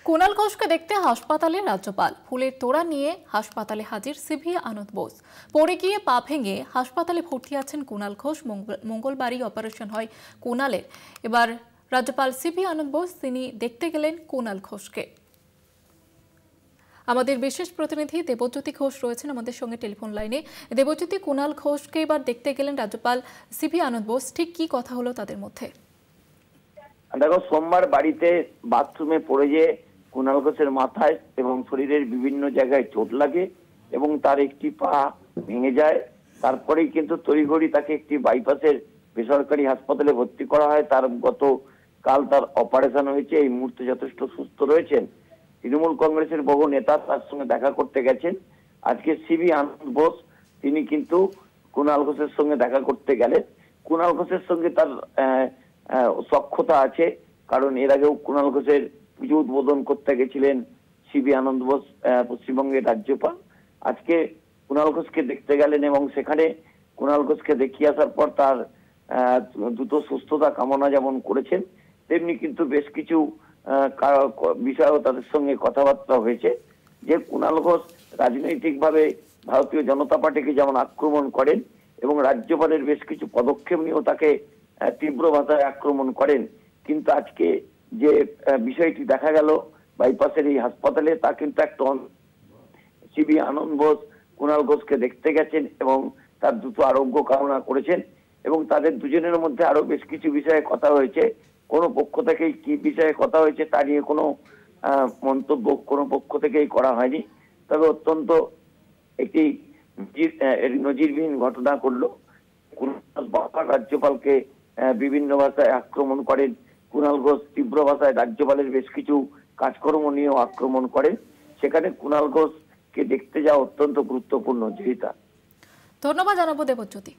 কুণাল ঘোষকে দেখতে হাসপাতালে রাজ্যপাল, ফুলের তোড়া নিয়ে হাসপাতালে হাজির সিভি আনন্দ বোস। পড়ে গিয়ে পা ভেঙে হাসপাতালে ভর্তি আছেন কুণাল ঘোষ। মঙ্গলবারই অপারেশন হয় কুণালের। এবার রাজ্যপাল সিভি আনন্দ বোস তিনি দেখতে গেলেন কুণাল ঘোষকে। আমাদের বিশেষ প্রতিনিধি দেবজ্যোতি ঘোষ রয়েছেন আমাদের সঙ্গে টেলিফোন লাইনে। দেবজ্যোতি, কুণাল ঘোষকে এবার দেখতে গেলেন রাজ্যপাল সিভি আনন্দ বোস, ঠিক কি কথা হলো তাদের মধ্যে? দেখো, সোমবার বাড়িতে বাথরুমে পড়ে যেয়ে কুণাল ঘোষের মাথায় এবং শরীরের বিভিন্ন জায়গায় চোট লাগে এবং তার একটি পা ভেঙে যায়। তারপরেই কিন্তু তড়িঘড়ি তাকে একটি বাইপাসের বেসরকারি হাসপাতালে ভর্তি করা হয়। তার গতকাল তার অপারেশন হয়েছে। এই মুহূর্তে যথেষ্ট সুস্থ রয়েছেন। তৃণমূল কংগ্রেসের বহু নেতা তার সঙ্গে দেখা করতে গেছেন। আজকে সিভি আনন্দ বোস তিনি কিন্তু কুণাল ঘোষের সঙ্গে দেখা করতে গেলেন। কুণাল ঘোষের সঙ্গে তার সখ্যতা আছে, কারণ এর আগেও কুণাল ঘোষের পুজো উদ্বোধন করতে গেছিলেন সিভি আনন্দ বোস, পশ্চিমবঙ্গের রাজ্যপাল। আজকে কুণাল ঘোষকে দেখতে গেলেন এবং সেখানে কুণাল ঘোষকে দেখিয়ে আসার পর তার দ্রুত সুস্থতা কামনা যেমন করেছেন, তেমনি কিন্তু বেশ কিছু বিষয়েও তাদের সঙ্গে কথাবার্তা হয়েছে। যে কুণাল ঘোষ রাজনৈতিকভাবে ভারতীয় জনতা পার্টিকে যেমন আক্রমণ করেন এবং রাজ্যপালের বেশ কিছু পদক্ষেপ নিয়েও তাকে তীব্র ভাষায় আক্রমণ করেন, কিন্তু আজকে যে বিষয়টি দেখা গেল বাইপাসের এই হাসপাতালে, তা কিন্তু একটা সিভি আনন্দ বোস কুণাল ঘোষকে দেখতে গেছেন এবং তার দ্রুত আরোগ্য কামনা করেছেন এবং তাদের দুজনের মধ্যে আরো বেশ কিছু বিষয়ে কথা হয়েছে। কোনো পক্ষ থেকেই কি বিষয়ে কথা হয়েছে তা নিয়ে কোনো মন্তব্য কোনো পক্ষ থেকেই করা হয়নি। তবে অত্যন্ত একটি নজিরবিহীন ঘটনা করলো। রাজ্যপালকে বিভিন্ন ভাষায় আক্রমণ করেন। কুণাল ঘোষ তীব্র ভাষায় রাজ্যপালের বেশ কিছু কাজকর্ম নিয়েও আক্রমণ করেন। সেখানে কুণাল ঘোষকে দেখতে যাওয়া অত্যন্ত গুরুত্বপূর্ণ। জয়িতা, ধন্যবাদ জানাবো দেবজ্যোতি।